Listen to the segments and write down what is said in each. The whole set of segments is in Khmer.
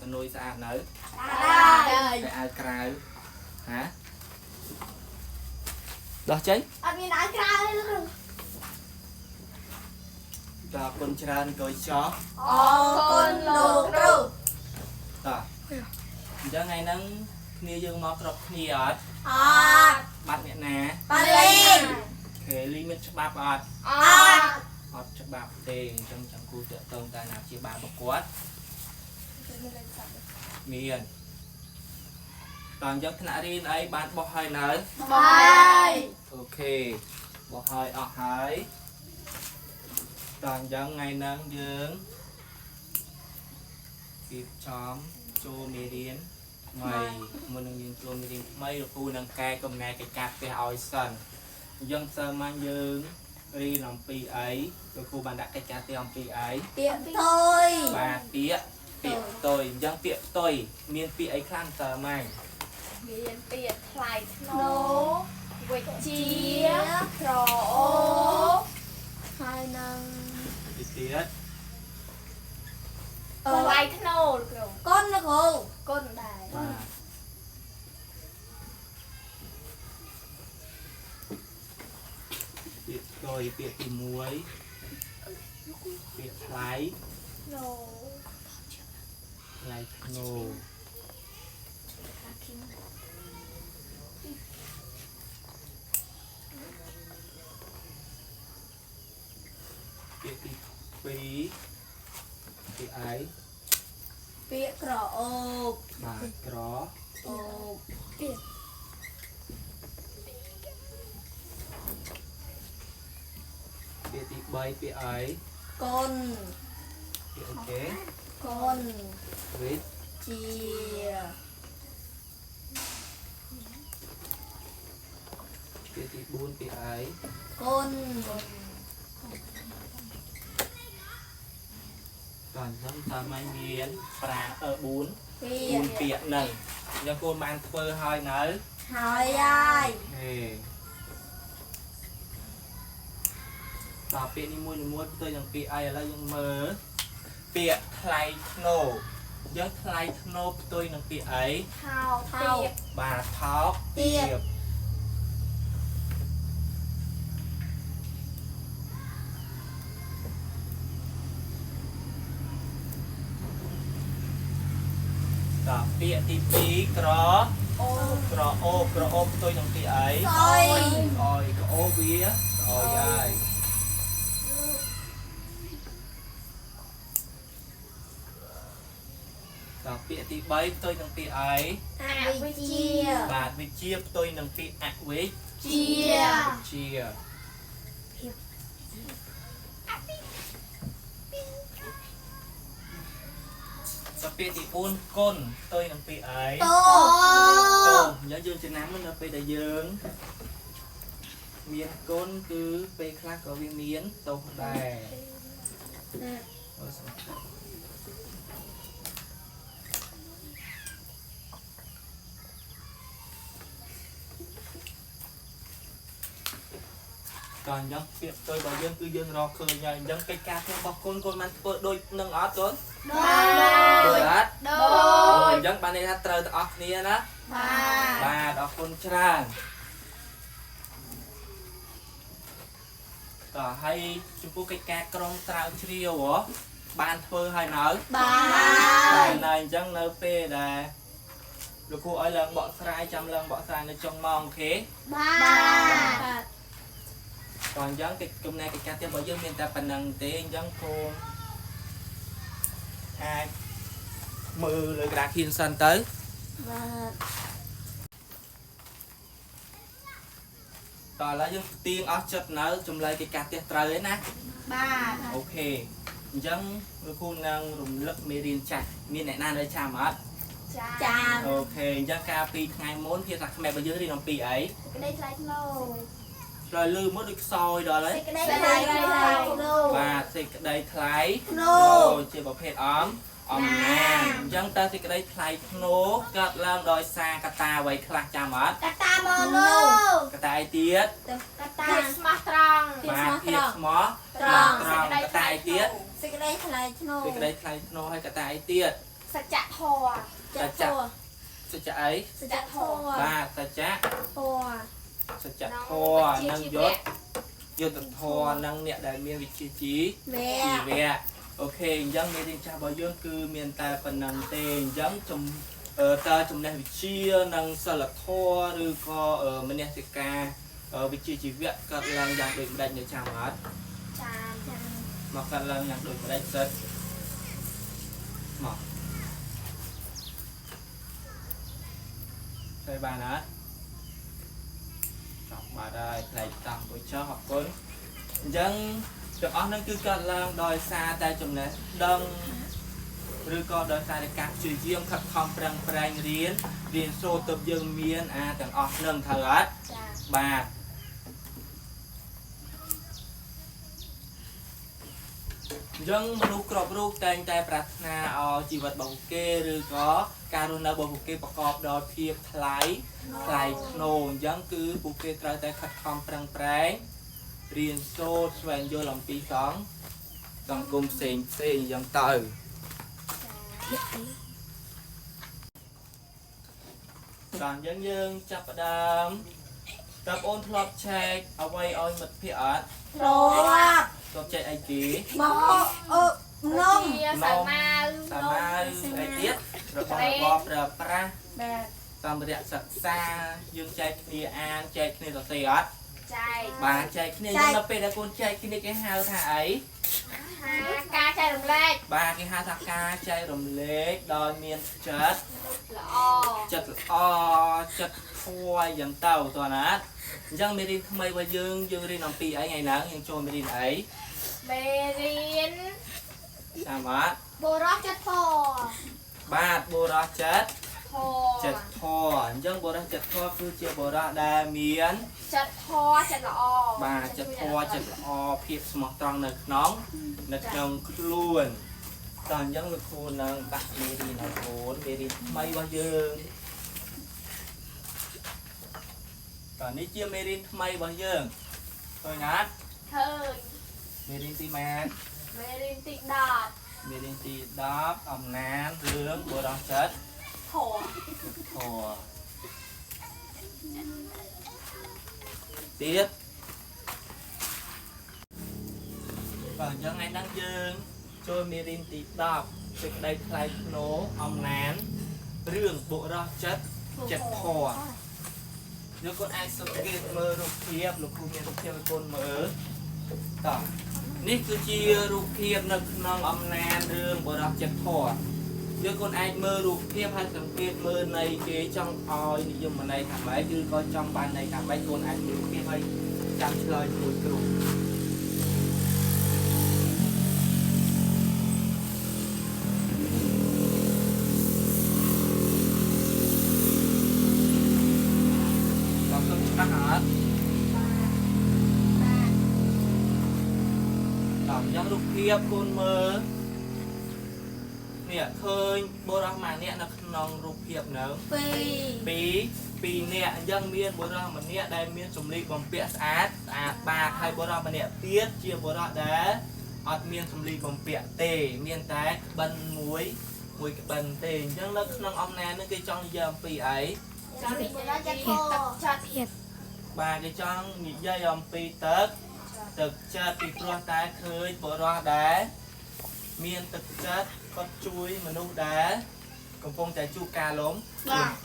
ตะนุยสะอาดเนอะ ได้ ไปเอากราวฮะดอกchơi อันมีน้ำกลางเลยลูก ดอกคนชราโดยชอ อ๋อคนลูกลูก ต่อยังไงนั่งนี่ยังมอกรบนี่อด อ๋อ บัดเนี่ยนะ ปลาลิง เคลิมิตฉบับอด อ๋อ อดฉบับเตงจังจังกูจะตรงการนับชีบาบกวดมีอันตอนยักษ์ขณะเรียนไอ้บ้านบอกให้เนอะ ไป โอเคบอกให้ออกหายตอนยังไงนั่งยืงกีบช้อมโจมีเรียนไม่มันยังยืนโจมีเรียนไม่กูนังแกกำไงกกัดไปเอาสันยังเสมันยืงรีนองปีไอ้กูบันดักกกัดเตียงปีไอ้ เปียกthôi บาเปียตัวยังเปียตัวเมียนปีไอ้คลั่งเสมัน เรียนเปียกคลายโน nấu วิเจีย chia โร hai năng ปีเปีย คลายโนกรู con nó khô ก้นได้ มาเปียตัวเปียตีมวยเปียไหล โน ไหลโนเปียตีปีเปียไอ piếc cỏ ộp บาดกรอ ộp เปียตีใบเปียไอ con เปียโอเค con วิท chia เปียตีบูนเปียไอ con ก่อนทำตามไม่เมียนปลาบูน pi บูนเปียหนึ่งยังกูมันเฟอร์หอยเนอะ hỏi ai เฮ้ต่อเปียนี่มวยนี่มวยตัวยังเปียไอแล้วยังเมอเปียไทยโนยังไทยโนตัวยังเปียไอ เท้าเปียก บาทท็อปเปียบต่อเปียตีปีกรอ โอก รอโอกรอโอตัวยังเปียไอ soi ออยก็โอเวียออยยายต่อเปียตีใบตัวยังเปียไอ bị chia บาทวิเชียบตัวยังเปียอะวิ chia เชียสเปียตีปูนก้นตัวยังเปียไอ tô โตย้อนยืนจะน้ำมันเอาไปแต่ยืนเมียนก้นคือไปคลักกับเมียนโตได้ก่อนยังเปียกตัวบ่ยังคือยังรอคืนยังไปกาเพียงบอกคนมันเปิดโดยนึ่งออดตัว đôi โดยออด đôi ยังปานในทัตเตอร์ออกนี้นะ ba บาดออกคนชราต่อให้ชมพูกากกรองตราวเชียวเหรอบานเฟอร์ให้เนอะ ba แต่ในจังเนอเป้ได้ลูกครูอ้อยเลิงเบาะสายจำเลิงเบาะสายในจงมองเค ba ก่อนยังติดกลุ่มในกิจการเตรียมบ่ยังมีแต่ปนังเตงยังโคมมือเลยกระดาษหินสันเตย ba ต่อแล้วยังตีงออกจัดเนอะจุ่มเลยกิจการเตรียมเตยนะ ba โอเคยังลูกครูนางรุมลึกมีเรียนจัดมีไหนน่าได้ชามอัด จ้า cha โอเคยังกาปีไงม้วนเพียงสักแม่บ่ยังเรียนน้องปีไอ้ ก็ได้คลายโน รอยลืมมดอีกซอยดอเลย ก็ได้ sẽ คลาย đây โน đây đây บาดสิกระไดไทย no เจ็บประเภทอ้อมงานยังตาสิกระไดไทยโนกัดล่างดอยซากระตาไว้คลาจามัด kata mono กระตายเตี้ย kata ตาสมาตรัง บาดเทียบหมอ ตรอง ตรองกระตายเตี้ย sẽ đây thay no สิกระไดไทยโนให้กระตายเตี้ย สัจจะทอ สัจจะสัจจะไอ้ สัจจะทอ บ้าสัจจะ ทอ สัจจะทอนังยศยศทอนังเนี่ยได้เมียวิจิจี แม่ จีเวียโอเคยังเมียดินชาบอยคือเมียนตาปนันเตยังจมตาจมในวิชีนังสลัดทอหรือก็มันเนี่ยสิกาวิจิจีเวียก็ลังอยากโดยได้ในชามัด จาม มากันลังอยากโดยได้เสร็จมาใช่บ้านะจบมาได้ใส่ตังไปเช่าhọc quân ยังจะออกนั่นคือการลังโดยซาแต่จมเนี่ยดังหรือก็โดยซาในการช่วยเยี่ยมขัดคำแปลงเรียนโซตบยังเมียนแต่ออกเรื่องเถิด จาม บาทยังมนุษย์กรอบรูปแต่งใจปรารถนาเอาชีวิตบางเกหรือก็การรุณาบางเกประกอบโดยเพียบคล้ายโนยังคือบุกเกตราแต่ขัดคำแปลงเรียนโซสเวนโยลำปีสองสังคมเซ็งยังเต่าก่อนยังจับประดามกับโอนทลอบแชกเอาไว้เอาหมดพี่อาร์ต โลลับ ทลอบแชกไอจี มอนม สามมา สามารถไอเทียระบบประปรา แบบ ตามเรียกศึกษายังใจคณีอ่านใจคณีต่อเสียด ใจ บางใจคณียังเราเป็นคนใจคณีแค่หาถ่าย หากาใจลำแรก บางแค่หาทักกาใจรมเล็กดอยเมียนจัด ละอ จัดจัดทั่วยังเต่าตัวนั้นยังไม่ได้ทำไมว่ายังเรียนน้องปีไอ้ไงนะยังโจมไม่ได้ไอ้ เบริน สามารถ โบรอกจะทอบ าทโบราณจัด ทอ จัดทอยังโบราณจัดทอคือเจียโบราณดาเมียน จัดทอจัดละอบ าทจัดทอจัดเพียบสมองตรองหนักน้องหนักน้องคล้วนตอนยังลูกคูนังตักเมรีนักโอนเมรีไม่ว่ายังตอนนี้เจียเมรีไม่ว่ายังเคยนัด เธอ เมรีตีแมน เบรินติดดาด เมรีตีดับอำนาจเรื่องโบราณจัด ทอ ทอtiếp còn dân ai đang dương trôi mi rin tị đọc việc đây thay nố ông nán rương bộ đó chất chật thò nếu con ai sợ ghét mơ rục thiệp lục khu miền rục thiệp con mơต่อนี่คือเชียรูปเทียบนักน้องอำนาจเรื่องบรักจัดถอดเดี๋ยวคนไอ้เมื่อรูปเทียบให้สังเกตเมื่อในเกจังออยนิยมในทางใบคือก็จังบ้านในทางใบคนไอ้รูปเทียบให้จำเลยมวยกลุ่มเราต้องทหารยังลูกเทียบคนเมื่อเนี่ยเคยโบราณมาเนี่ยนักนองลูกเทียบเนอะ ปีเนี่ยยังเมียนโบราณมันเนี่ยได้เมียนสมรีบำเปียสะอาดบาไทยโบราณมันเนี่ยเตี้ยเจียโบราณได้อดเมียนสมรีบำเปียเตเมียนแต่บันมวยบันเตยังนักนองอมแนนึกไอ้จ้องยามปีไอ้ จัดโบรอกจะทอจัด บาไอ้จ้องมีย่ายอมปีตึกจัดปีกรอนตายเคยโบราณได้เมียนตึกจัดก็ช่วยมนุษย์ได้กำปงใจจูกาล้ม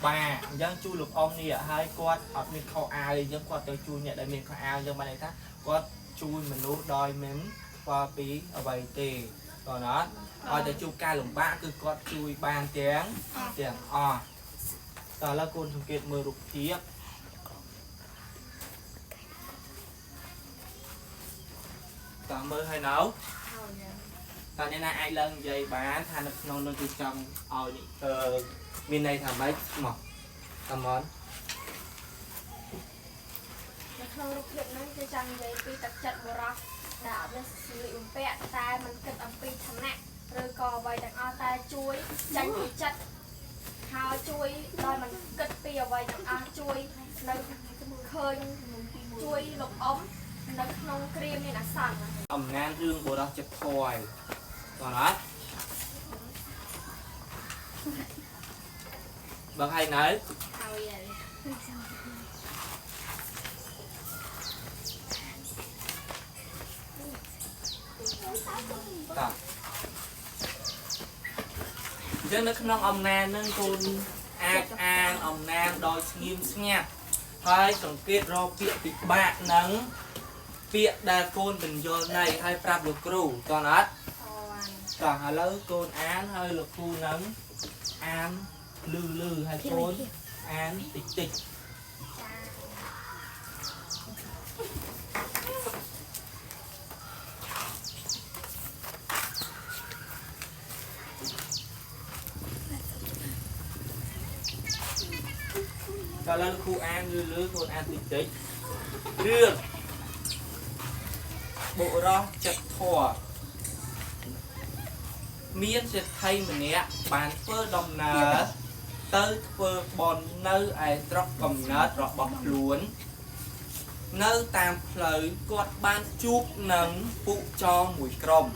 บายังจูหลุดอมเนี่ยให้กอดอดมีเขาอาเลยยังกอดตัวจูเนี่ยได้มีเขาอายังมาไหนท่ากอดจูมนุษย์ดอยเหม็นว่าปีเอาไว้เตะตอนนั้นเอาแต่จูกาหลงบ้าคือกอดจูบานเตียงตอนละคนสังเกตมือรุกเทียบตอนมือให้หนาวตอนนี้นายไอเลิงใจบ้านทานนอนนอนจุดจังเอามีในทำไมหมอกทำมอน ในครั้งรูปเพียบนั้นจะจังใหญ่ปีตักจัดโบรอกดาบและสิริอุมเปะตายมันเกิดอัมปีทำแน่หรือก่อใบดังอาตายช่วยจังจัดข้าวช่วยโดยมันเกิดเปียใบดังอาช่วยในเคยช่วยหลบอ้อมในนองครีมในนักสั่ง อำนาจเรื่องโบราณจะถอยตอนนั้น bằng hay nói Thôi vậy. Dạ. Chứ nó không ông nan nên con an ông nan đòi nghiêm nghe hai tổng kết ro bịa bị bạc nắng bịa đa côn bình vô này hai prap được cừu còn át Thôi. còn hà lâu côn án hơi lực khu nắng an lư lư hai côn án tịch tịch còn lâu khu an lư lư côn an tịch tịch rương bộ ro chặt thò miên sẽ thay mình nè bàn phơ đồng nở tới phơ bòn nơi ai trọc cầm nở rõ bọc luốn nơi tam lời quạt ban chụp nắng phụ cho mùi crom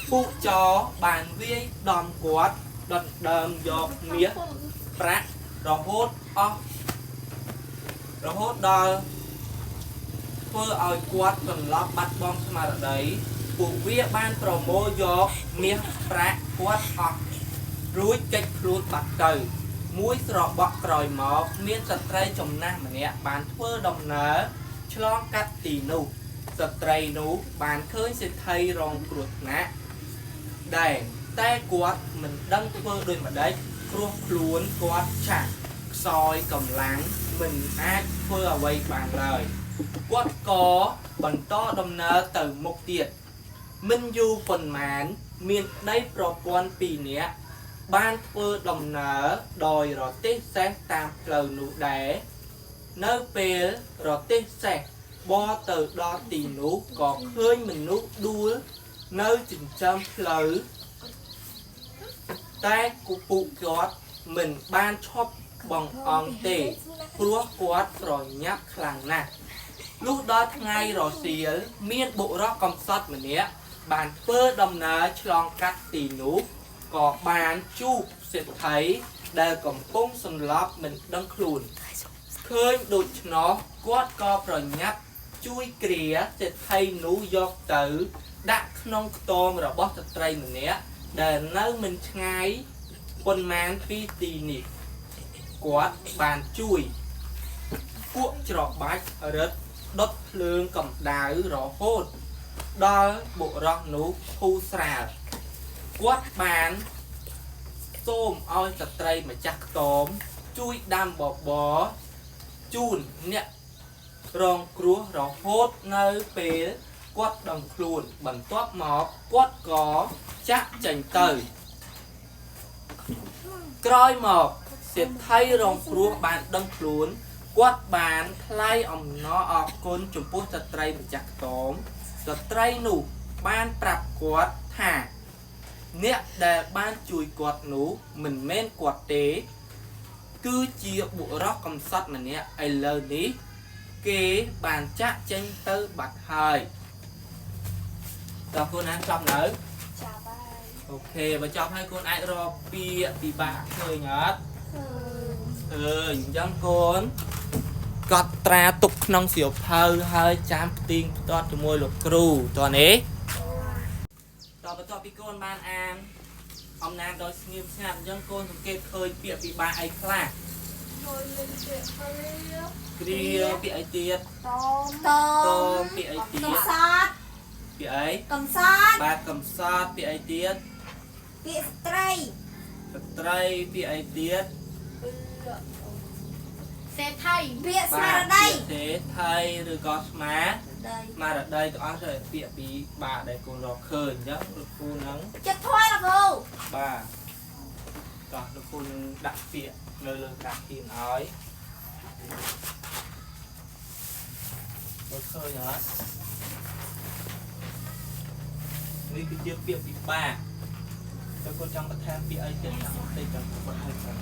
phụ cho bàn vi đòn quạt đòn đờm dọc mía prát rõ hốt rõ hốt đo phơ oi quạt còn lót bắt bom mà ở đấy phụ vía ban promo dọc mía prát quạt rúi cách luôn bắt trời muối sọ bọc rồi mọc miên sật tray chồng nam mà nè bàn phơ đồng nở cho cắt tì nụ sật tray nụ bàn khơi sẽ thay rong ruột nát đèn tay quạt mình đăng phơ đôi mà đấy ruột luôn quạt chặt soi cầm láng mình ác phơ ở quay bàn lời quạt có bằng to đồng nở từ một tiệt minh du phần mán miền đây pro quan pì nè ban phơ đồng nở đòi rồi tết sáng tam lời nụ đẻ nơi về rồi tết sáng bo từ đó tì nụ có khơi mình nụ đua nơi trình trăm lời tay của phụ gót mình ban chóp bằng ong tê prua quát rồi nhắc khlang nè lúc đó ngay rồi xìa miên bộ đó công suất mình nè bàn phơ đồng nở chọn cắt tì nụ có bàn chụp sẽ thấy đều cầm cung sân lóp mình đăng khuôn khơi đột nó quát co rồi nhấp chui kìa sẽ thấy nụ dọc tử đặt nông tôm rồi bót thật tray mình nè để nơi mình ngay quân mang phi tì nị quát bàn chui cuộn trọ bách ở đất đốt lương cầm đá rõ hôn đó bộ rọc nụ thu xà quát bàn tôm oi sật tray mà chắc tóm chui đam bò bó chun nè rong cua rõ hốt nơi phế quát đồng khuôn bằng toát mó quát có chắc chành tời coi mọc sẽ thay rong cua bàn đăng khuôn quát bàn thay ông nó ọt côn chùm bút sật tray mà chắc tóm sật tray nụ ban prap quát thả nè để ban chui quạt nú mình men quạt tế cứ chia bộ róc công suất mà nè ai lơ ní kế bàn chắc tranh tơ bạch hơi cho cô ăn xong nữa Chào bye. ok và cho hai con ai ro bia bị bạc hơi nhớ dân con cọt tra tục nông xỉu hơi hơi chám tiên to cho môi lục cừu to nếต่อไปต่อปีโกนบ้านอามอมนามโดยสงิบสนับยังโกนสังเกตเคยเปียปีบาไอคลา Thôi lên chuyện hơi liếc. เกลียปีไอเตียด Tôm. ต โต อ มปีไอเตี ก ยด ซอด ปีไอก ำซอด บากำซอดปีไอเตียด เปียสไตร สไตรปีไอเตียด Xe thay. เปียส บา มาราได เปียเทไทยหรือกอสมา ได้ มาดัดได้ตัวอ้อเลยเปียปีบาได้กูรอเคินยักษ์ลูกกูนัง จะถ้วยละกู บาต่อลูกกูดักเปียเลยเลยดักทีนอ้อยรถเคยเหรอนี่คือเจี๊ยบเปียปีบาแล้วก็จังประทานปีไอเจ็ดจังได้จังประทานจัง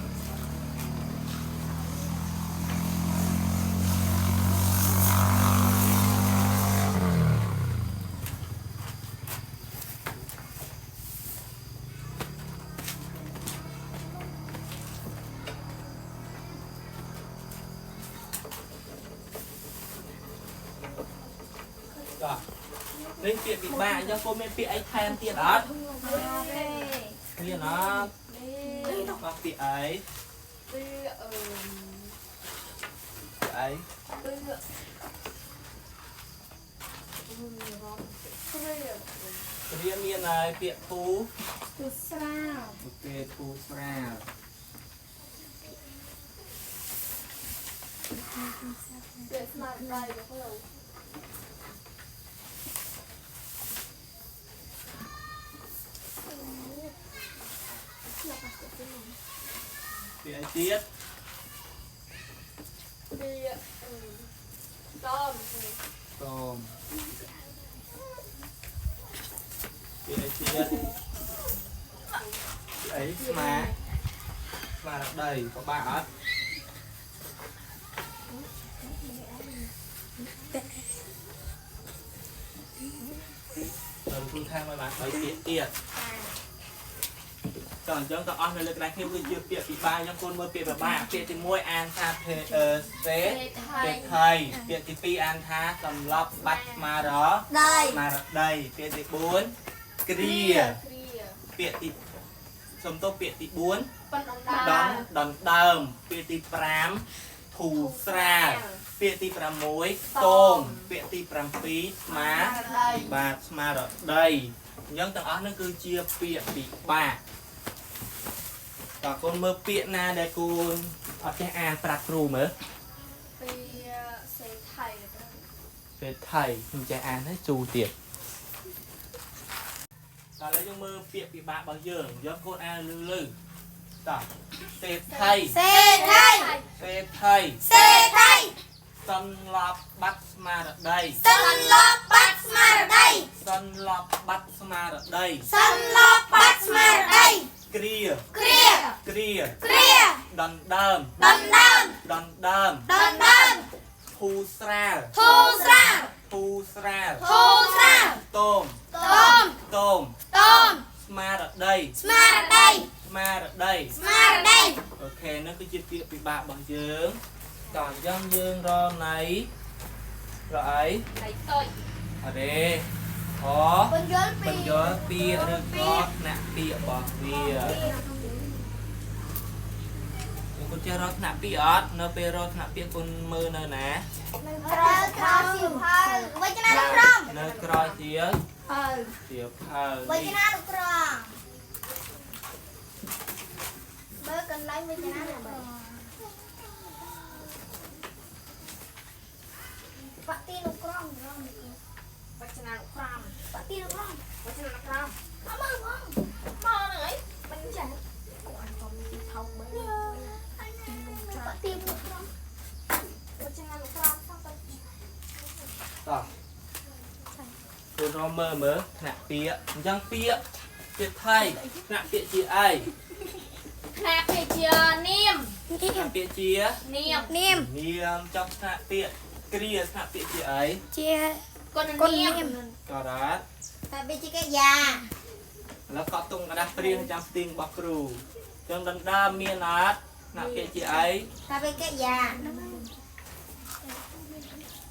នេះពាក្យពិបាកយកកូនមានពាក្យអីថែមទៀតអត់មានអត់បោះពាក្យអីពាក្យអីគ្រាមានហើយពាក្យពូស្រាលអូខេពូស្រាលពាក្យស្មារតីរបស់លោកពាក្យអីទៀតពាក្យតមពាក្យអីទៀតអីស្មារតីក៏បាក់អត់คุณแทนมาบ้านไปเปียกเปียกก่อนจังก็ออนเลยกระไรเที่ยวคือเปียกปีบ้านยังคนเมื่อเปียกแบบบ้าเปียกติมวยอันทาเพเสเปียกไทยเปียกติปีอันทาสำลับบัดมาหรอมาได้เปียกติบุญกรีเปียกติสมโตเปียกติบุญดอนเดิมเปียกติปรามถูสราពាក្យទី6តោមពាក្យទី7ស្មាបាទស្មារតីអញ្ចឹងទាំងអស់នេះគឺជាពាក្យពិបាកតើកូនមើលពាក្យណាដែលកូនអត់ចេះអានប្រាប់គ្រូមើលពាក្យសេថៃសេថៃមិនចេះអានទេជូរទៀតតើឥឡូវយើងមើលពាក្យពិបាករបស់យើងយកកូនអានលឺតើសេថៃសន្លប់បាត់ស្មារតីគ្រាដណ្ដើមភូស្រាលតោមស្មារតីអូខេនេះគឺជាពាក្យពិបាករបស់យើងតោះយើងរណៃរអីណៃតូចអរេបញ្យល់ពាក្យឬក៏ថ្នាក់ពាក្យរបស់វាគុណចេះរកថ្នាក់ពាក្យអត់នៅពេលរកថ្នាក់ពាក្យគុណមើលនៅណានៅក្រោយសៀវភៅវិជ្ជានុក្រមនៅក្រោយសៀវភៅវិជ្ជានុក្រមមើលកន្លែងវិជ្ជានុក្រមបតិនុក្រមវចនានុក្រមអត់មើលបងមកហ្នឹងអីមិនចាស់អត់ក៏មានថោកមើលបតិនុក្រមវចនានុក្រមផងទៅតោះគូនរមមើលថ្នាក់ពាក្យអញ្ចឹងពាក្យជាថៃថ្នាក់ពាក្យជាអីថ្នាក់ពាក្យជានាមថ្នាក់ពាក្យជានាមចុះថ្នាក់ពាក្យគ្រាថ្នាក់ពាក្យជាអីជាគុណនាមក៏រ៉ាត់តែវាជាកិរិយាឥឡូវកត់ទុំกระดาษព្រៀងចាំស្ទីងរបស់គ្រូចឹងដណ្ដើមមានអត់ថ្នាក់ពាក្យជាអីតែវាកិរិយា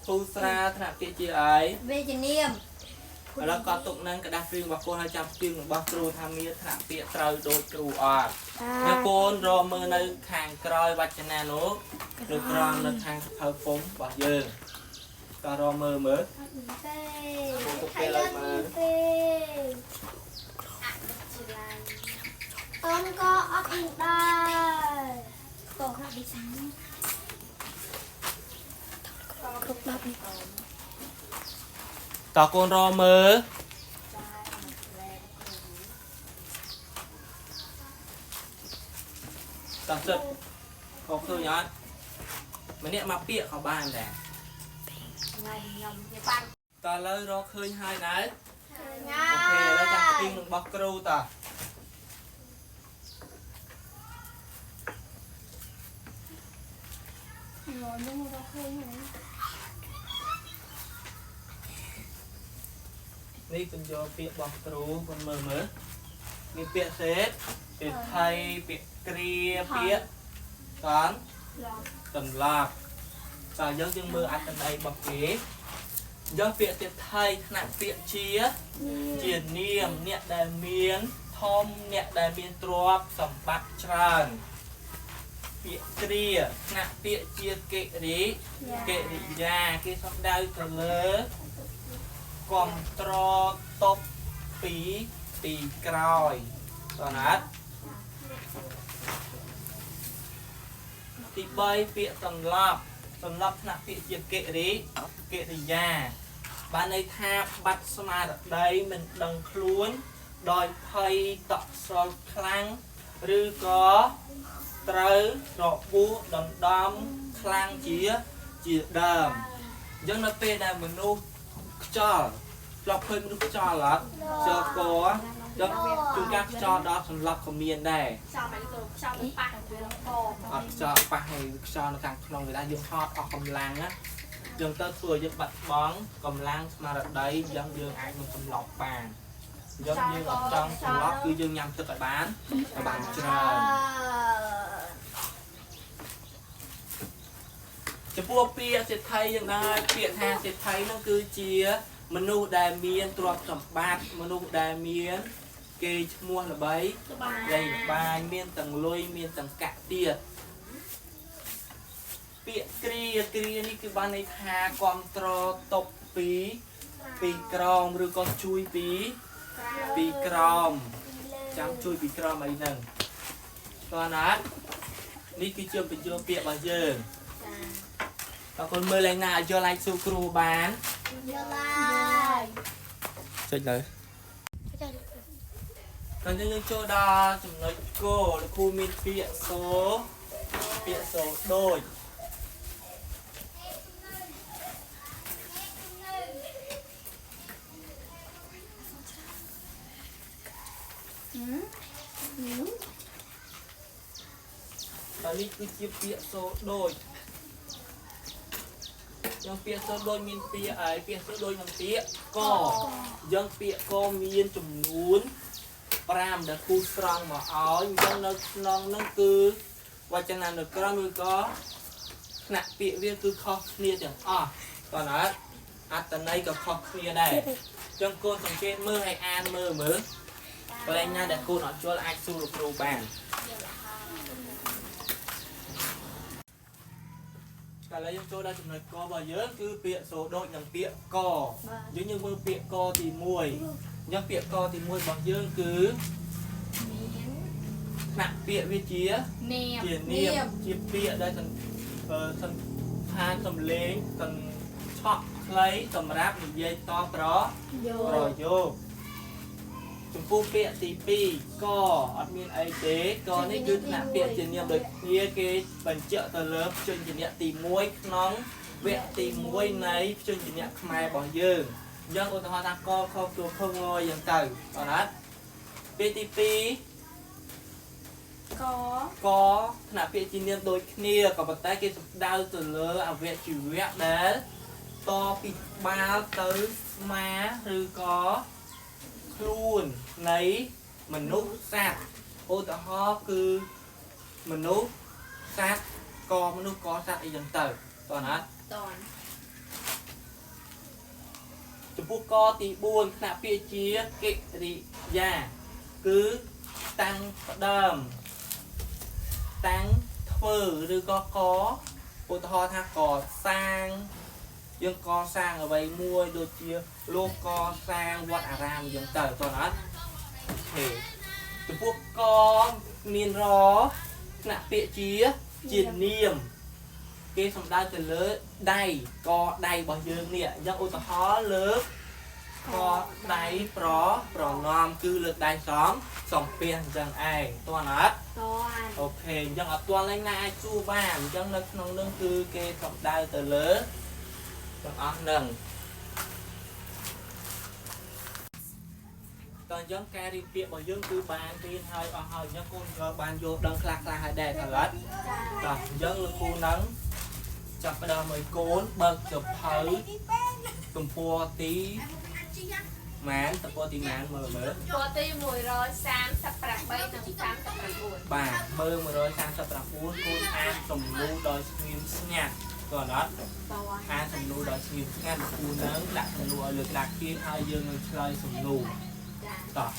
ភូស្រាថ្នាក់ពាក្យជាអីវាជានាមឥឡូវកត់ទុកនឹងกระดาษព្រៀងរបស់កូនឲ្យចាំស្ទីងរបស់គ្រូថាមានថ្នាក់ពាក្យត្រូវដូចគ្រូអត់ហើយកូនរកមើលនៅខាងក្រោយវចនានោះឬក្រោមនៅខាងសភៅពុំរបស់យើងក៏រកមើលទេទុកពេលឲ្យមើលអូនក៏អត់អីដែរតោះណាឌីសាញគ្រប់10នេះតើកូនរកមើលតើសិតកូនឃើញអត់ម្នាក់មកពាក្យក៏បានដែរតើឥឡូវរកឃើញហើយណាអូខេឥឡូវចាំស្ទីងនឹងរបស់គ្រូតើនេះខ្ញុំយកពាក្យរបស់គ្រូគាត់មើលមានពាក្យសេតពាក្យថៃពាក្យគ្រាពាក្យកានសន្លប់តើយើងមើលអត្ថន័យរបស់គេ dân việc tiệt thầy nặng việc chia niềm nhẹ đại miến thom nhẹ đại miến trộp sầm bát tràn việc kia nặng việc chia kệ đi già cái sắp đau từ lớn còn trò tóc phí tì còi còn hết thì bay việc sầm lấp nặng việc chia kệ đi già bạn ấy tha bắt smart đây mình đừng luôn đòi thay tập soi khăn rư có tới rọ bú đầm đâm khăn chia đầm dân nó pe này mình nu cho lọc hơi mình cho là cho có dân chúng ta cho đó thành lọc của miền này cho ba hay cho nó càng không người ta dùng hot hoặc cầm lăng á dân tới vừa dân bạch bóng cầm lăng mà ở đây dân dương ai mình cầm lọc bàn dân như ở trong cầm lọc cứ dương nhằm tức phải bán trònจะพวกเปียเสร็จไทยยังได้เปียแทนเสร็จไทยนั่นคือเจียมนุษย์ได้เมียนตรวจสัมบัติมนุษย์ได้เมียนเกยมัวละใบใหญ่บายเมียนต่างลอยเมียนต่างกะเตียเปียกรีนี่คือบ้านในทาความตรอตบปีกรอมหรือก็ช่วยปีกรอมจำช่วยปีกรอมอีกหนึ่งตอนนั้นนี่คือเชื่อเป็นเชื่อเปียกบาเยิงบางคนเมื่อไรน่าจะไล่สู่ครูบ้านเสร็จเลยตอนนี้ยังโจดาจุ่มน้อยโก้ครูมีเปียโซโดยตอนนี้คือเปียโซโดยยังเปียโซโดยมีเปียเปียโซโดยยังเปียก็ยังเปียก็มีจุ่มนู้นปรามเด็กครูสร้างมาเอายังนึกน้องนั่นคือว่าจะนานเด็กก็มือก็หนักเปียเวียคือคอเคลียร์อย่างตอนนั้นอัตนัยกับคอเคลียร์ได้ยังโกนสังเกตมือให้อ่านมืออะไรเงี้ยเด็กครูหน่อยช่วยไอ้สู้ครูบ้างแต่แล้วยังโจได้จำนวนกอบเยอะคือเปียโซโดยังเปียกอเยอะยังมือเปียกอตีมวยยังเปียกอตีมวยบางเยอะคือหนักเปียวิเชียเนียมเปียได้ทันทานสำเล้งทันชอบคล้ายสำรับหรือเย่ต่อเพราะโยจุ่มปูเปียตีปีก็อัดมีนไอเต้ก็นี่คือหนักเปียเจเนียมโดยเยี่ยเกย์บรรเจาะตะเลิฟจนเจเนียตีมวยน้องเวทตีมวยในจนเจเนียขมายบ่ยืงยังอุตสาหกรรมครอบครัวเพิ่งงอยอย่างเก่าตอนนั้นเปียตีปีก็ขณะเปียเจเนียมโดยเนียกับปัตตาเกย์ดาวตะเลิฟเอาเวทจิ๋วเวทเด้ต่อปีบาตื้อมาหรือก็ครูนในมนุษย์สัตว์โอตฮอคือมนุษย์สัตว์ก็มนุษย์ก็สัตว์อีกอย่างเติบตอนนั้นจะพูดก็ตีบุญขณะเปียเชียกิริยาคือตั้งเดิมตั้งเฟื่อหรือก็โอตฮอถ้าก่อสร้างยังก่อสร้างเอาไว้มวยโดยเชียโลกก่อสร้างวัดอารามยังเติบตอนนั้นจะพวกกอมีนรอหนักเปียเชียจีนเนียมเกสมได้จะเลิศได้ก็ได้บ่อยยืนเนี่ยยังอุตหะเลิศก็ได้ปลอนอมคือเลิศได้สองเปลี่ยนจังไอตัวนั้นโอเคยังเอาตัวเล่นนายจู้บ้านยังนึกน้องนึงคือเกสมได้จะเลิศหนึ่งตอนย้อนการรีเปียบ่ยังคือบานตีนให้ยังคนก็บานโยดังคลาให้แดดตลอดตอนยังลูกคูนั้นจับไปดาวไม่โกนเบิกจับเผยตุ่มปัวตีแมนตุ่มปัวตีแมนมือปัวตีมวยร้อยสามสับปรับใบหนึ่งสามสับปรับบุญบ่ามือมวยร้อยสามสับปรับบุญคูณอ่านตุ่มรูโดยสกินสัญญา còn đó តោះ អាសំណួរដល់ឈ្មោះស្ងាត់គូនឹងដាក់សំណួរឲ្យលើកដាក់គៀនហើយយើងនឹងឆ្លើយសំណួរ ចា តោះ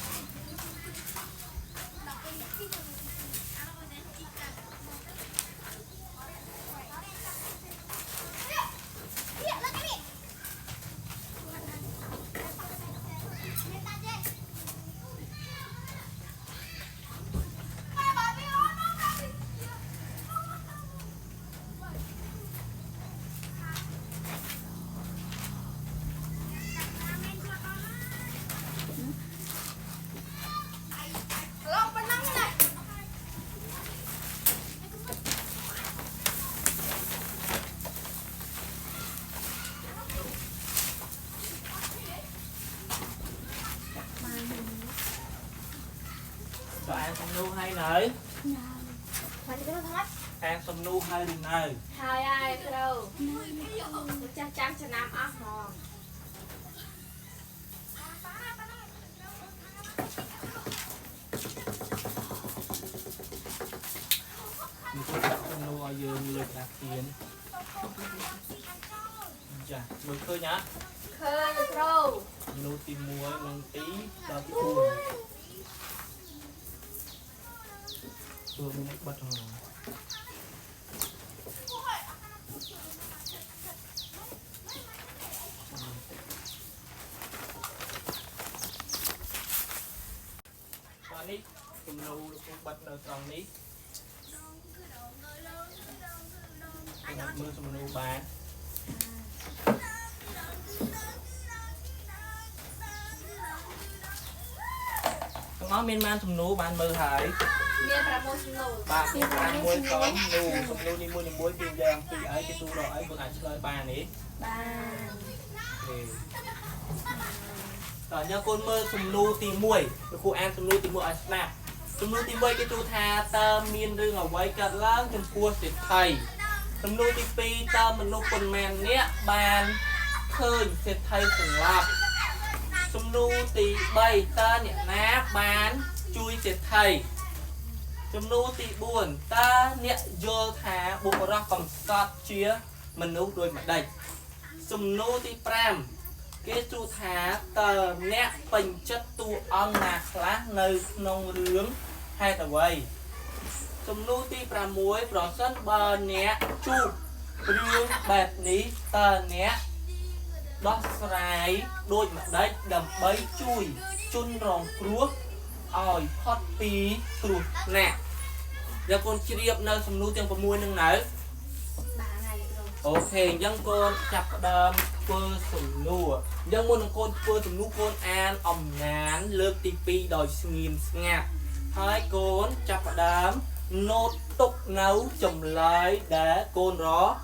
ឡងប៉ុណ្ណឹងណា តោះអានសំណួរឲ្យនៅ មកទៅថត អានសំណួរឲ្យនៅ ហើយហើយគ្រូចាស់ចាំចំណាំអស់ហ្មង mình sẽ đặt trong lô ở dương lực đạt tiền dạ mời khơi nhá ឃើញគ្រូ lô tìm mua nâng tí đào cái buồn rồi mình bật hồn và ní tìm lô cũng bật đầu tròn ní mưa xong mình bán nó miên man thùng nú bạn mơ hải មាន6សំណួរ bạn miên man muối có nụ thùng nú đi mua những muối tiền giang thì ấy cái tu đó ấy còn ai chơi ba này បាន rồi nhớ con mơ thùng nú tìm muối cô ăn thùng nú tìm muối ở snap thùng nú tìm muối cái tu tha ta miên rương ở quay cắt láng trong cua thịt thầy thùng nú tìm pi ta mình nụ con mèn nhé bàn khơi thịt thầy sừng lạp thùng nú tìm bay ta nhẹ ná bán chui thịt thầy chấm nô tị buồn ta nhẹ vô thả bộ ra còn sọt chia mình nấu đuôi mặt đầy sum nô tị pram cái chu thả tờ nhẹ bình chất tu on nạc lá nơi nông rướng hai tờ vây sum nô tị pram muối bỏ sân bờ nhẹ chu rướng bẹt ní tờ nhẹ đó sải đôi mặt đấy đầm bấy chui chun rồng cruốc ỏi hot pí tụt nè giờ con chia nơi sầm nuôi tiếng muối nâng nở បានហើយគ្រូ ok dân con chặt đầm cơ sầm nuôi dân muốn con cơ sầm nuôi con an ngán lược tivi đòi nghìn ngạt hai con chặt đầm nốt tục nấu chồng lái để con ró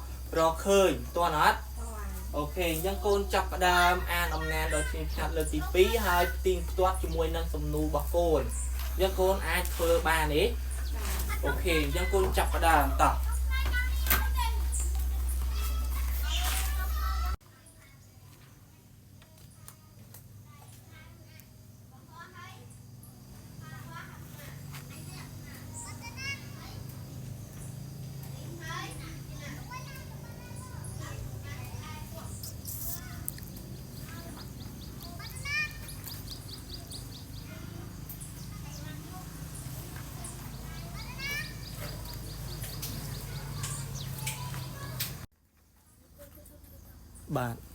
khơi toàn hết តោះ ok dân con chặt đầm an ngán đòi chặt lược tivi hai tiền toát cho muối nâng sầm nuôi bọc cồn dân con ai phơi ba này ok dân con chặt đầm tập បាទ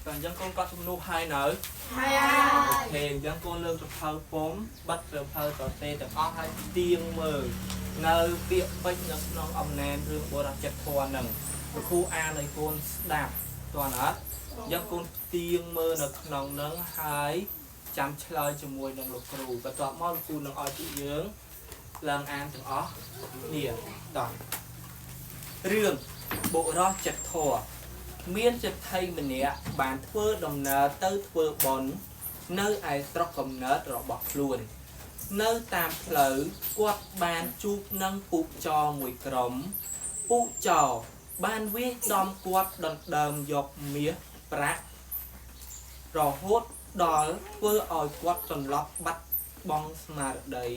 còn dân con có sung nu hai nở thì dân con lương tập thơ phốm bắt tập thơ tỏ tê tập o hai tiên mờ nơi việc bách nó non ông nè rương bồ ra chặt thua nằng khu a này con đạp toàn hết dân con tiên mơ nực nòng nắng hai chăm chơi cho mùi nằng lục rù và toàn món phu nằng oi chị dưỡng ឡើងអានទាំងអស់នេះតោះរឿងបុរសចិត្តធម៌មានចិត្តថៃម្នាក់បានធ្វើដំណើរទៅធ្វើបុណ្យនៅឯស្រុកកំណើតរបស់ខ្លួននៅតាមផ្លូវគាត់បានជួបនឹងពូចរមួយក្រុមពូចរបានវាយដំគាត់ដណ្ដើមយកមាសប្រាក់រហូតដល់ធ្វើឲ្យគាត់សន្លប់បាត់បង់ស្មារតី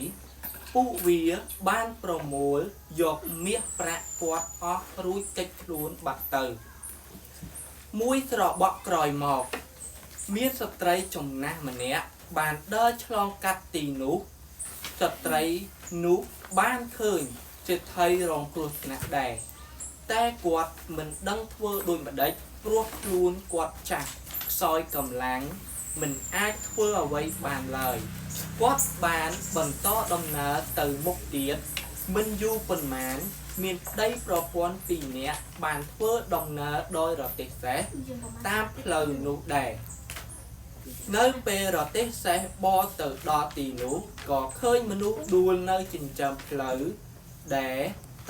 ពួកវាបានប្រមូលយកមាសប្រាក់គាត់អស់រួចកិច្ចខ្លួនបាត់ទៅមួយស្របក់ក្រោយមកមានស្ត្រីចំណាស់ម្នាក់បានដើរឆ្លងកាត់ទីនោះស្ត្រីនោះបានឃើញសេដ្ឋីរងគ្រោះថ្នាក់ដែរតែគាត់មិនដឹងធ្វើដូចម្ដេចព្រោះខ្លួនគាត់ចាស់ខ្សោយកម្លាំងមិនអាចធ្វើអ្វីបានឡើយគាត់បានបន្តដំណើរទៅមុខទៀតមិនយូរប៉ុន្មានមានប្តីប្រពន្ធពីរនាក់បានធ្វើដំណើរដោយរទេះសេះតាមផ្លូវនោះដែរនៅពេលរទេះសេះបរទៅដល់ទីនោះក៏ឃើញមនុស្សដួលនៅចិញ្ចើមផ្លូវដែរ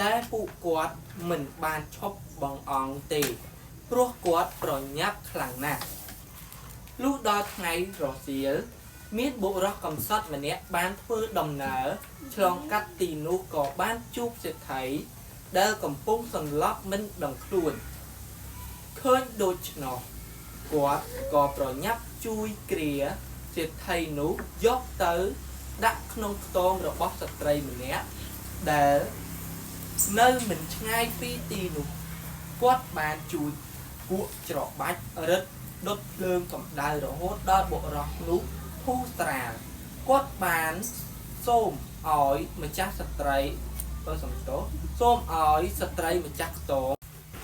តែពួកគាត់មិនបានឈប់បង្អង់ទេព្រោះគាត់ប្រញាប់ខ្លាំងណាស់លុះដល់ថ្ងៃរសៀលមានបុរសកំសត់ម្នាក់បានធ្វើដំណើរឆ្លងកាត់ទីនោះក៏បានជួបសេដ្ឋីដែលកំពុងសន្លប់មិនដឹងខ្លួនឃើញដូច្នោះគាត់ក៏ប្រញាប់ជួយគ្រាសេដ្ឋីនោះយកទៅដាក់ក្នុងខ្ទមរបស់ស្ត្រីម្នាក់ដែលនៅមិនឆ្ងាយពីទីនោះគាត់បានជួយគក់ច្របាច់រឹតដុតភ្លើងកម្ដៅរហូតដល់បុរសនោះធូរស្រាលគាត់បានសូមឲ្យម្ចាស់ស្ត្រីសូមឲ្យស្ត្រីម្ចាស់ខ្ទម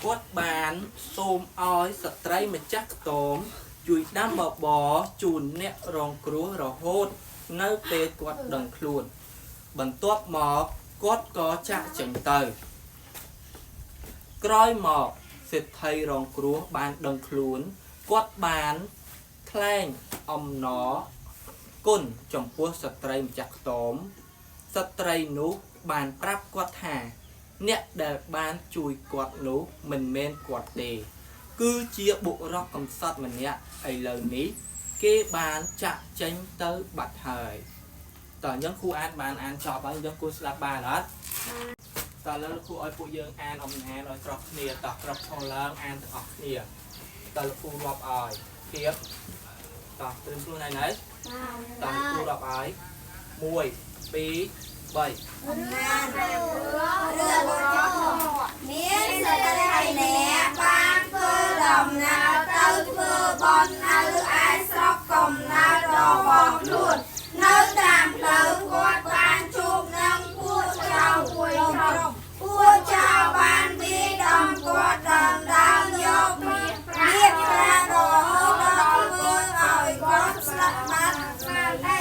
គាត់បានសូមឲ្យស្ត្រីម្ចាស់ខ្ទមជួយដាំបបរជូនអ្នករងគ្រោះរហូតនៅពេលគាត់ដឹងខ្លួនបន្ទាប់មកគាត់ក៏ចាក់ចេញទៅក្រោយមកសេដ្ឋីរងគ្រោះបានដឹងខ្លួនគាត់បានថ្លែងអំណរគុណចំពោះស្ត្រីម្ចាស់ខ្ទមស្ត្រីនោះបានប្រាប់គាត់ថាអ្នកដែលបានជួយគាត់នោះមិនមែនគាត់ទេគឺជាបុរសកំសត់ម្នាក់ឥឡូវនេះគេបានចាក់ចេញទៅបាត់ហើយតើអញ្ចឹងគ្រូបានអានចប់ហើយអញ្ចឹងគួរស្ដាប់បានអត់តើឥឡូវលោកគ្រូឲ្យពួកយើងអានអំណាចឲ្យស្របគ្នាតោះក្របឈរឡើងអានទាំងអស់គ្នាតើលោកគ្រូរាប់ឲ្យធៀបតោះព្រមខ្លួនឯងហើយតើលោកគ្រូរាប់ឲ្យ1 2 3អំណាចរឿងរបស់មានសេដ្ឋីអ្នកបានធ្វើដំណើរទៅធ្វើបុណ្យនៅឯស្រុកកំណើតរបស់ខ្លួននៅតាមផ្លូវគាត់បានជួបនឹងពួកចៅមួយក្រុមពួកចៅបានវាយដំគាត់ដណ្ដើមយកមាសប្រាក់រហូតដល់ធ្វើឲ្យគាត់ស្លាប់បាត់ស្មារតី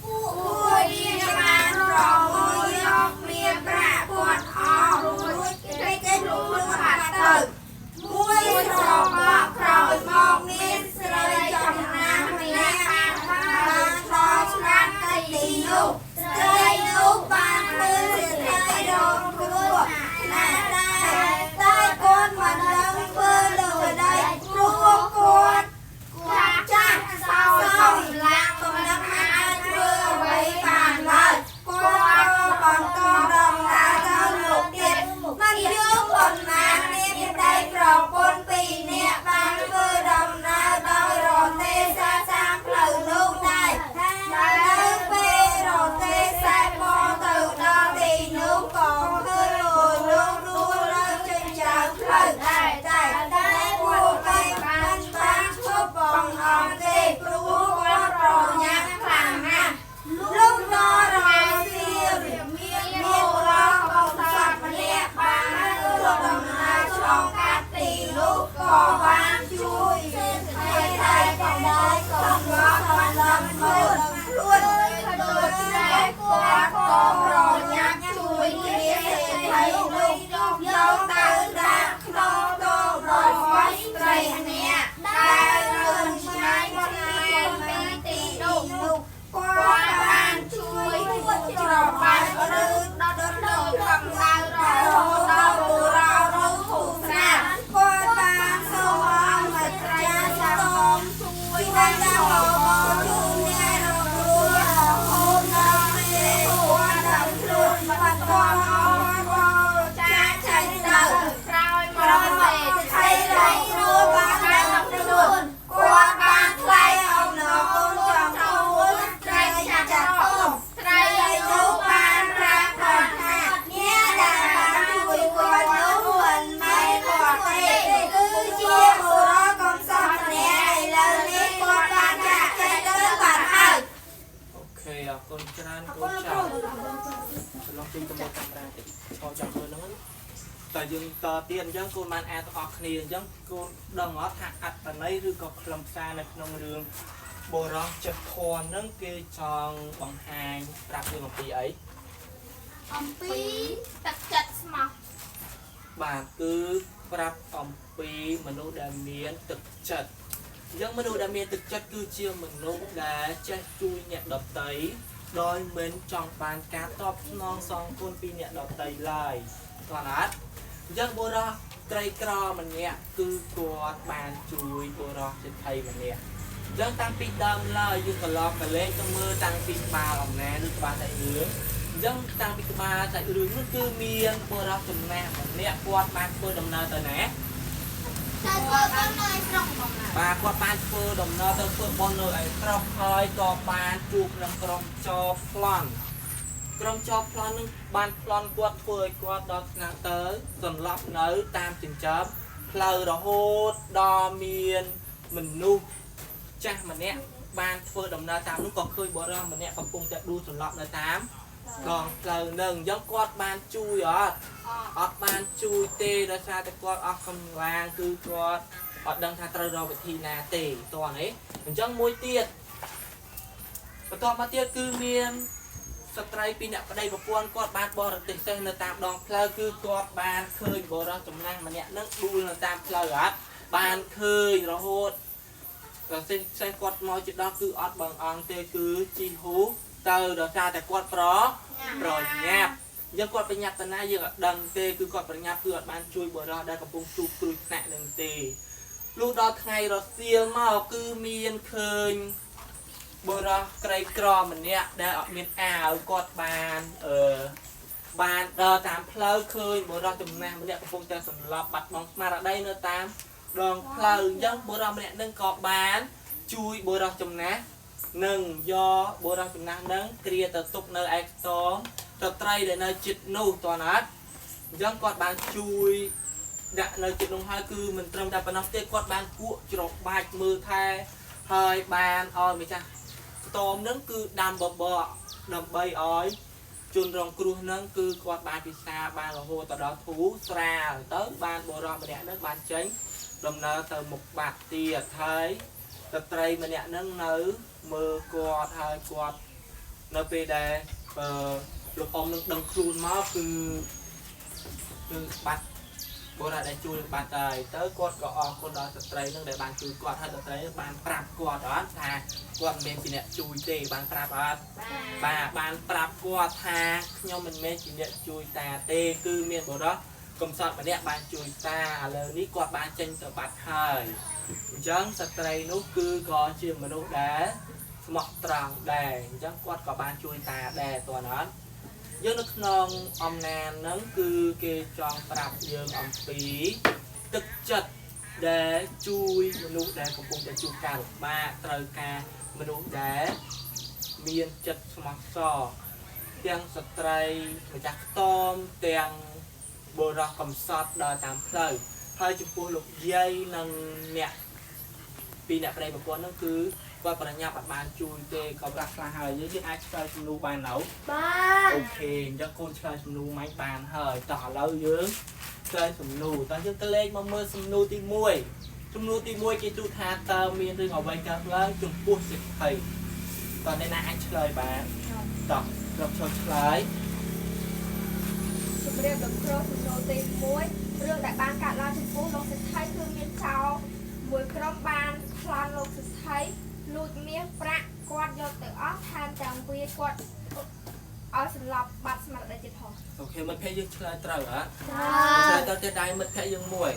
ពួកវាបានប្រមូលយកមាសប្រាក់គាត់អស់រួចគេខ្លួនបាត់ទៅមួយស្របក់ក្រោយមកមានស្រីច วันดาวโบชูเนี่ยเรารู้เราโฮมเราเลี้ยงหัวเราครูปัดกอนเอาเราจ้าใจเดิน ក្រោយមក เรา ដល់ ไม่ ពេល ใช่ไรรู้บ้างเราดูกลัวบางใครเอาหนูจองเอาใจจะต้ม ត្រី ใจดูบางรักก่อนค่ะเนี่ยดาบางคุยก่อนรู้วันไม่ก่อนเตะคือเชี่ยวหัวเรากำซับเนี่ยไอ้เราเนี่ยกลัวบางจากใจเดินผ่านให้ អូខេអរគុណច្រើនកូនចៅឆ្លងជិះទៅមកកាមេរ៉ាតិចឆោចាំមើលហ្នឹងតែយើងតទៀតអញ្ចឹងកូនបានអានទាំងអស់គ្នាអញ្ចឹងកូនដឹងអត់ថាអត្តន័យឬក៏ខ្លឹមសារនៅក្នុងរឿងបុរសចិត្តធន់ហ្នឹងគេចង់បង្ហាញប្រាប់យើងអំពីអី អំពីទឹកចិត្តស្មោះ បាទគឺប្រាប់អំពីមនុស្សដែលមានទឹកចិត្តអញ្ចឹងមនុស្សដែលមានទឹកចិត្តគឺជាមនុស្សដែលចេះជួយអ្នកដទៃដោយមិនចង់បានការតបស្នងសងគុណពីអ្នកដទៃឡើយគាត់អត់អញ្ចឹងបុរសក្រីក្រម្នាក់គឺគាត់បានជួយបុរសចិត្តថៃម្នាក់អញ្ចឹងតាំងពីដើមឡើយយើងកន្លងកលេសទៅមើលតាំងពីក្បាលអំណាឬក្បាលតែរឿងអញ្ចឹងតាំងពីក្បាលតែរឿងនោះគឺមានបុរសចំណាស់ម្នាក់គាត់បានធ្វើដំណើរទៅណា តែធ្វើទៅនៅស្រុកបងណា បាទគាត់បានធ្វើដំណើរទៅធ្វើបុណ្យនៅឯស្រុកហើយក៏បានជួបនឹងក្រុមចោប្លន់ក្រុមចោប្លន់នឹងបានប្លន់គាត់ធ្វើឲ្យគាត់ដល់ថ្នាក់ទៅសន្លប់នៅតាមចិញ្ចើមផ្លូវរហូតដល់មានមនុស្សចាស់ម្នាក់បានធ្វើដំណើរតាមនោះក៏ឃើញបុរសម្នាក់កំពុងតែដួលសន្លប់នៅតាមដងផ្លូវនឹងអញ្ចឹងគាត់បានជួយអត់បានជួយទេដោយសារតែគាត់អស់កម្លាំងគឺគាត់អត់ដឹងថាត្រូវរកវិធីណាទេតោះនេះអញ្ចឹងមួយទៀតបន្ទាប់មកទៀតគឺមានស្ត្រីពីរអ្នកប្តីប្រពន្ធគាត់បានបរទេសទៅនៅតាមដងផ្លូវគឺគាត់បានឃើញបុរសចំណាស់ម្នាក់នឹងដួលនៅតាមផ្លូវអត់បានឃើញរហូតតែសេះគាត់មកជិតដល់គឺអត់បងអង្គទេគឺជីហ៊ូទៅដោយសារតែគាត់ប្រញាប់យើងគាត់ប្រញាប់តាណាយើងអត់ដឹងទេគឺគាត់ប្រញាប់គឺអត់បានជួយបុរសដែលកំពុងជួបគ្រោះថ្នាក់នឹងទេលុះដល់ថ្ងៃរសៀលមកគឺមានឃើញបុរសក្រីក្រម្នាក់ដែលអត់មានអាវគាត់បានដល់តាមផ្លូវឃើញបុរសចំណាស់ម្នាក់កំពុងតែសន្លប់បាត់បង់ស្មារតីនៅតាមដងផ្លូវអញ្ចឹងបុរសម្នាក់នឹងក៏បានជួយបុរសចំណាស់នឹងយកបុរសចំណាស់នឹងគ្រាទៅទុកនៅឯខ្ទមស្ត្រីដែលនៅជិតនោះតើណាត់អញ្ចឹងគាត់បានជួយដាក់នៅជិតនោះហើយគឺមិនត្រឹមតែប៉ុណ្ណោះទេគាត់បានគក់ច្របាច់មើលថែហើយបានឲ្យម្ចាស់ខ្ទមនឹងគឺដាំបបរដើម្បីឲ្យជនរងគ្រោះនឹងគឺគាត់បានពិសាបានរហូតទៅដល់ធូរស្រាលទៅបានបុរសម្នាក់នឹងបានចេញដំណើរទៅមុខបាត់ទៀតហើយស្ត្រីម្នាក់នឹងនៅមើលគាត់ហើយគាត់នៅពេលដែលលោកអ៊ំនឹងដឹងខ្លួនមកគឺបាត់បុរសដែលជួយបាត់ហើយទៅគាត់ក៏អរគុណដល់ស្ត្រីនឹងដែលបានជួយគាត់ហើយស្ត្រីបានប្រាប់គាត់អត់ថាគាត់មិនមែនជាអ្នកជួយទេបានប្រាប់អត់បាទបានប្រាប់គាត់ថាខ្ញុំមិនមែនជាអ្នកជួយតាទេគឺមានបុរសកំសត់ម្នាក់បានជួយតាឥឡូវនេះគាត់បានចេញទៅបាត់ហើយអញ្ចឹងស្ត្រីនោះគឺក៏ជាមនុស្សដែលស្មោះត្រង់ដែរអញ្ចឹងគាត់ក៏បានជួយតាដែរតើណាត់យើងនៅក្នុងអំណានហ្នឹងគឺគេចង់ប្រាប់យើងអំពីទឹកចិត្តដែលជួយមនុស្សដែលកំពុងតែជួបការលំបាកត្រូវការមនុស្សដែលមានចិត្តស្មោះសរទាំងស្ត្រីម្ចាស់ខ្ទមទាំងបុរសកំសត់ដល់តាមផ្លូវហើយចំពោះលោកយាយនិងអ្នកពីអ្នកប្តីប្រពន្ធហ្នឹងគឺគាត់ប្រញាប់អត់បានជួយទេក៏ប្រាក់ខ្លះហើយយើងអាចឆ្លើយសំណួរបាននៅបាទអូខេអញ្ចឹងកូនឆ្លើយសំណួរមិនបានហើយតោះឥឡូវយើងឆ្លើយសំណួរតោះយើងទៅលេខមកមើលសំណួរទី1សំណួរទី1គេទូថាតើមានរឿងអ្វីកើតឡើងចំពោះសិទ្ធិតើអ្នកណាអាចឆ្លើយបានតោះក្រុមចូលឆ្លើយ ជំរាបលោកគ្រូសំណួរទី1រឿងដែលបានកើតឡើងចំពោះលោកសិទ្ធិគឺមានចោលមួយក្រុមបានប្លន់លោកសិទ្ធិលួចមាសប្រាក់គាត់យកទៅអស់ថែមទាំងវាគាត់ឲ្យសន្លប់បាត់ស្មារតីទៀតផង អូខេមិត្តភ័ក្តិយើងឆ្លើយត្រូវហ៎ ចា ឆ្លើយទៅតែដៃមិត្តភ័ក្តិយើងមួយ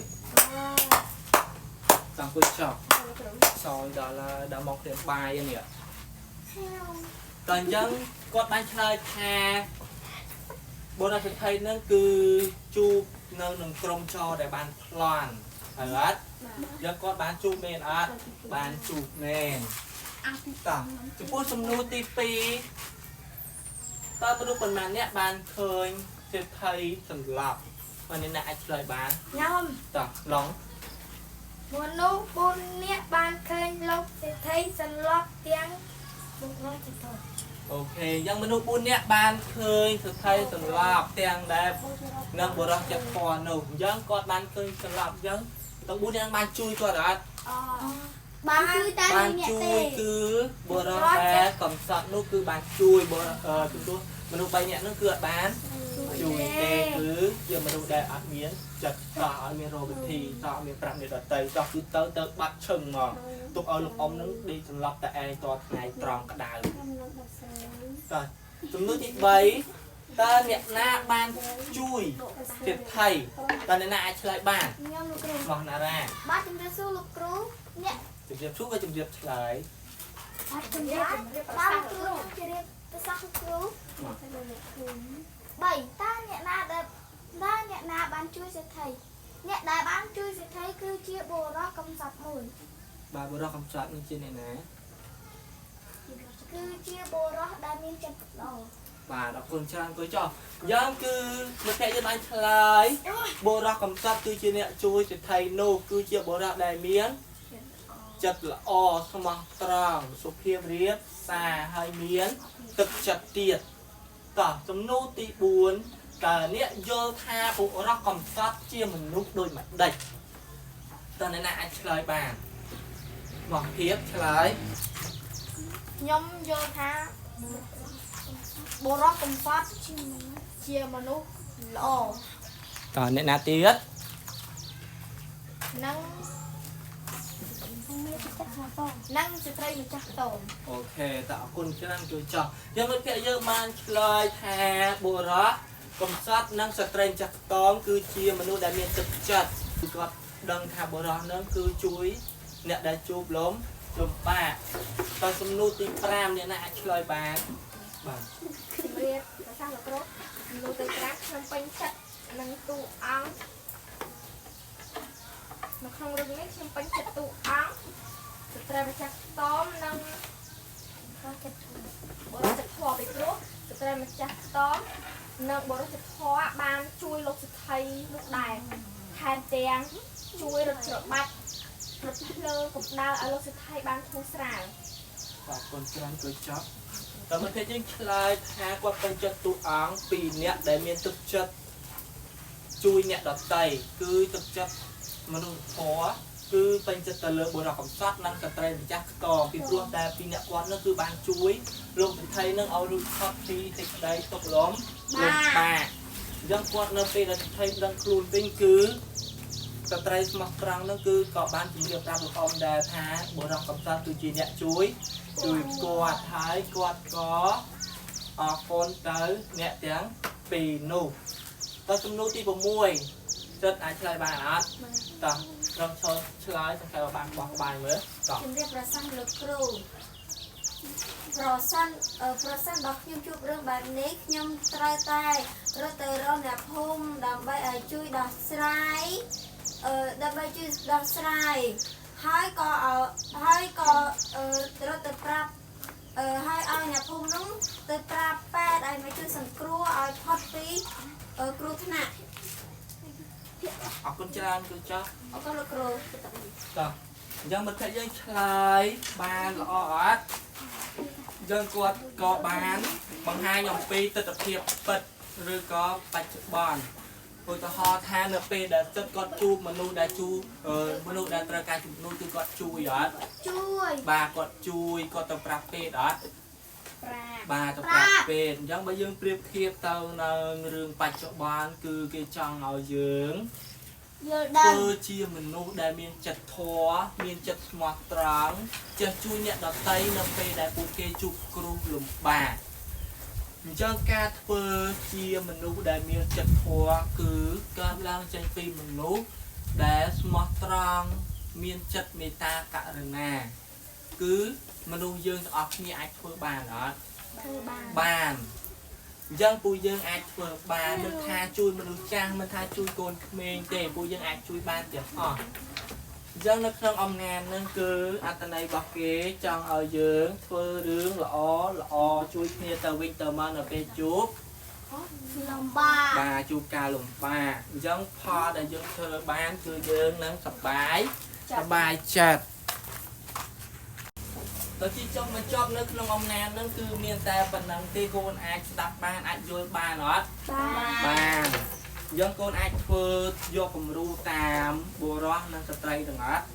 ចង់គួយចប់ លោក សោយដល់មកព្រាមបាយនេះតើអញ្ចឹងគាត់បានឆ្លើយថាបុរសសិទ្ធិនឹងគឺជួបនៅនឹងក្រុមចរដែលបានប្លន់ហើយអត់យើងគាត់បានជួបមែនអត់បានជួបមែនតោះចំពោះសំណួរទី2តើមនុស្សប៉ុន្មានអ្នកបានឃើញសិទ្ធិសន្លប់បើអ្នកអាចឆ្លើយបាន ខ្ញុំ តោះឡង មនុស្ស4នាក់បានឃើញលោកសេដ្ឋីសន្លប់ទាំងបុរសចិត្ត អូខេយ៉ាងមនុស្ស4នាក់បានឃើញសិទ្ធិសន្លប់ទាំងដែលនឹងបុរសចិត្តធន់នោះអញ្ចឹងគាត់បានឃើញសន្លប់អញ្ចឹងទាំង4នាក់បានជួយគាត់អត់ បានជួយតែ បាន អ្នក ជួ ទេ យគឺបុរសដែលកំសត់នោះគឺបានជួយបុរសជំនួសមនុស្ស3នាក់នោះគឺអត់បានជួយទេគឺជាមនុស្សដែលអត់មានចិត្តតោះអត់មានរកវិធីតោះមានប្រាប់អ្នកដតីតោះគឺទៅបាត់ឈឹងមកទុកឲ្យលោកអ៊ំនឹងដេកសន្លប់តែឯងតថ្ងៃត្រង់ក្តៅតោះចំនួនទី3តើអ្នកណាបានជួយសិទ្ធិតើអ្នកណាអាចឆ្លើយបាន ខ្ញុំលោកគ្រូ មកណារ៉ា បាទជំរាបសួរលោកគ្រូអ្នក ជំរាបសួរក៏ជំរាបឆ្លើយ បាទជំរាបបាទគ្រូជំរាបប្រសាសន៍លោកគ្រូ3តើអ្នកណាបានជួយសេដ្ឋីអ្នកដែលបានជួយសេដ្ឋីគឺជាបុរសកំសត់មួយ បាទបុរសកំសត់នេះជាអ្នកណា គឺជាបុរសដែលមានចិត្តល្អ បាទអរគុណច្រើនគួយចោះយ៉ាងគឺមិត្តភក្តិយើងបានឆ្លើយបុរសកំសត់គឺជាអ្នកជួយសិទ្ធិនោះគឺជាបុរសដែលមានចិត្តល្អស្មោះត្រង់សុភាពរាបសារហើយមានទឹកចិត្តទៀតតោះសំណួរទី4តើអ្នកយល់ថាបុរសកំសត់ជាមនុស្សដូចម្ដេចតើអ្នកណាអាចឆ្លើយបានមកភាពឆ្លើយ ខ្ញុំយល់ថាបុរសកំសត់ជាមនុស្សល្អ តើអ្នកណាទៀត និងមានចិត្តស្មោះត្រង់និងស្ត្រីម្ចាស់តោ អូខេតើអរគុណច្រើនគួយចោះយើងមិត្តភក្តិយើងបានឆ្លើយថាបុរសកំសត់និងស្ត្រីម្ចាស់ខ្ទមគឺជាមនុស្សដែលមានទឹកចិត្តគឺគាត់ដឹងថាបុរសនឹងគឺជួយអ្នកដែលជួបលំបាកតើសំណួរទី5អ្នកណាអាចឆ្លើយបានបាទ ជំរាបប្រសាសន៍លោកគ្រូលោកទៅក្រាស់ខ្ញុំពេញចិត្តនឹងទូអង្គនៅក្នុងរឿងនេះខ្ញុំពេញចិត្តទូអង្គស្ត្រីម្ចាស់តមនិងបុរសចិត្តធម៌ពីព្រោះស្ត្រីម្ចាស់តមនិងបុរសចិត្តធម៌បានជួយលោកសិទ្ធិលោកដែរថែមទាំងជួយរត់ច្របាច់រត់ភ្លើងកម្ដៅឲ្យលោកសិទ្ធិបានធូរស្រាល បាទអរគុណច្រើនគួយចោះតើមិត្តភក្តិយើងឆ្លើយថាគាត់ពេញចិត្តទូអង្គពីអ្នកដែលមានទឹកចិត្តជួយអ្នកដទៃគឺទឹកចិត្តមនុស្សធម៌គឺពេញចិត្តទៅលើបុរសកំសត់និងស្ត្រីម្ចាស់ខ្ទមពីព្រោះតែពីអ្នកគាត់នឹងគឺបានជួយលោកសិទ្ធិនឹងឲ្យរួចផុតពីសេចក្តីទុក្ខលំបាកអញ្ចឹងគាត់នៅពេលដែលសិទ្ធិដឹងខ្លួនវិញគឺស្ត្រីស្មោះត្រង់នឹងគឺក៏បានជម្រាបប្រាប់លោកអ៊ំដែរថាបុរសកំសត់គឺជាអ្នកជួយគាត់ហើយគាត់ក៏អរគុណទៅអ្នកទាំងពីរនោះតើសំណួរទី6ចិត្តអាចឆ្លើយបានអត់តោះត្រង់ឈរឆ្លើយសង្ខេបបានបោះក្បាយមើលតោះ ជំរាបប្រសាសន៍លោកគ្រូប្រសិនបើខ្ញុំជួបរឿងបែបនេះខ្ញុំត្រូវតែរត់ទៅរកអ្នកភូមិដើម្បីឲ្យជួយដោះស្រាយហើយក៏រត់ទៅប្រាប់ហើយឲ្យអ្នកភូមិនោះទៅប្រាប់ប៉ែតឲ្យមកជួយសង្គ្រោះឲ្យផុតពីគ្រោះថ្នាក់ អរគុណច្រើនគឺចោះ អរគុណលោកគ្រូ តោះអញ្ចឹងមិត្តភក្តិយើងឆ្លើយបានល្អអត់យើងគាត់ក៏បានបង្ហាញអំពីទស្សនវិជ្ជាពិតឬក៏បច្ចុប្បន្នឧទាហរណ៍ថានៅពេលដែលចិត្តគាត់ជួបមនុស្សដែលត្រូវការជំនួយគឺគាត់ជួយអត់ ជួយ បាទគាត់ជួយគាត់ទៅប្រាប់ពេទ្យអត់ ប្រា បាទទៅប្រាប់ពេទ្យអញ្ចឹងបើយើងប្រៀបធៀបទៅនឹងរឿងបច្ចុប្បន្នគឺគេចង់ឲ្យយើង យល់ដឹង ធ្វើជាមនុស្សដែលមានចិត្តធម៌មានចិត្តស្មោះត្រង់ចេះជួយអ្នកដទៃនៅពេលដែលពួកគេជួបគ្រោះលំបាកអញ្ចឹងការធ្វើជាមនុស្សដែលមានចិត្តធម៌គឺកើតឡើងចេញពីមនុស្សដែលស្មោះត្រង់ មានចិត្តមេត្តាករុណាគឺមនុស្សយើងទាំងអស់គ្នាអាចធ្វើបានអត់បានអញ្ចឹងពួកយើងអាចធ្វើបានមិនថាជួយមនុស្សចាស់មិនថាជួយកូនក្មេងទេពួកយើងអាចជួយបានទាំងអស់អញ្ចឹងនៅក្នុងអំណាចហ្នឹងគឺអត្តន័យរបស់គេចង់ឲ្យយើងធ្វើរឿងល្អជួយគ្នាទៅវិញទៅមកនៅពេលជួបលំបាកបាទជួបការលំបាកអញ្ចឹងផលដែលយើងធ្វើបានគឺយើងនឹងសប្បាយចិត្តទៅទីចុងមកជាប់នៅក្នុងអំណាចហ្នឹងគឺមានតែប៉ុណ្ណឹងទេកូនអាចស្ដាប់បានអាចយល់បានអត់បានយើងកូនអាចធ្វើយកគំរូតាមបុរសនិងស្ត្រីទាំងអត់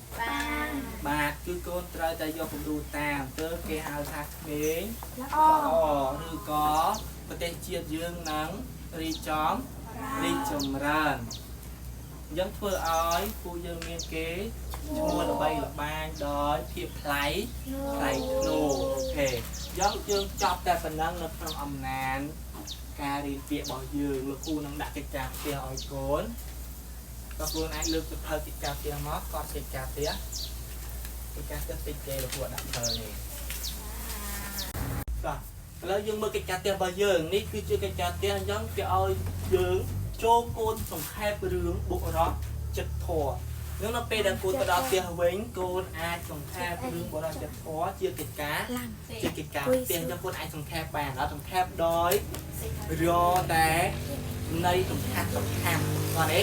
បាទគឺកូនត្រូវតែយកគំរូតាមទើបគេហៅថាក្មេងល្អឬក៏ប្រទេសជាតិយើងនឹងរីចម្រើនអញ្ចឹងធ្វើឲ្យពួកយើងមានគេឈ្មោះល្បីល្បាញដោយភាពថ្លៃធ្នូអូខេយើងចប់តែប៉ុណ្ណឹងនៅក្នុងអំណាចការរៀនពាក្យរបស់យើងលោកគ្រូនឹងដាក់កិច្ចការផ្ទះឲ្យកូនក៏ខ្លួនអាចលើកទៅធ្វើកិច្ចការផ្ទះមកគាត់កិច្ចការផ្ទះតិចទេលោកគ្រូដាក់ធ្វើនេះបាទឥឡូវយើងមើលកិច្ចការផ្ទះរបស់យើងនេះគឺជាកិច្ចការផ្ទះអញ្ចឹងគេឲ្យយើងចូលកូនសង្ខេបរឿងបុរសចិត្តធម៌នឹងនៅពេលដែលកូនទៅដល់ផ្ទះវិញកូនអាចសង្ខេបរឿងបុរសចិត្តធម៌ជាកិច្ចការផ្ទះអញ្ចឹងកូនអាចសង្ខេបបានអត់សង្ខេបដោយរតែនៃសំខាន់គាត់ទេ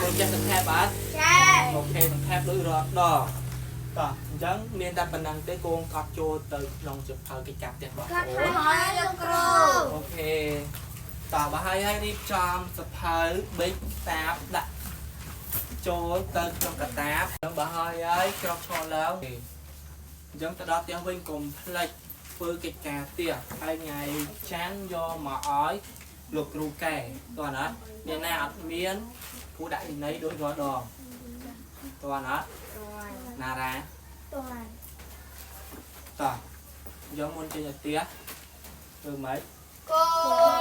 កូនចេះសង្ខេបអត់ចាអូខេសង្ខេបដោយរត់ដល់តោះអញ្ចឹងមានតែប៉ុណ្ណឹងទេកូនកត់ចូលទៅក្នុងជើងកិច្ចការផ្ទះរបស់កូនហើយលោកគ្រូអូខេតោះបើហើយរៀបចំសភៅប៊ិចតាបដាក់ចូលទៅក្នុងកាតាបអញ្ចឹងបើហើយក្រោកឈរឡើងអញ្ចឹងទៅដល់ផ្ទះវិញកុំភ្លេចធ្វើកិច្ចការផ្ទះហើយថ្ងៃច័ន្ទយកមកឲ្យលោកគ្រូកែតោះណាមានណាអត់មានគ្រូដាក់វិន័យដូចរាល់ដងតោះណាណារ៉ាតោះយកមុនចេញទៅផ្ទះធ្វើម៉េចកូ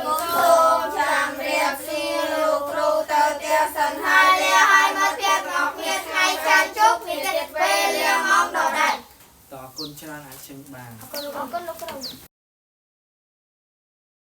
នសូមចាំរៀបសួរលោកគ្រូទៅផ្ទះសិនហើយលាឲ្យមកផ្ទះមកគ្នាថ្ងៃច័ន្ទជប់មានពេលលាម៉ោងដល់ដែរតើអរគុណច្រើនអាចចេញបានអរគុណលោកគ្រូ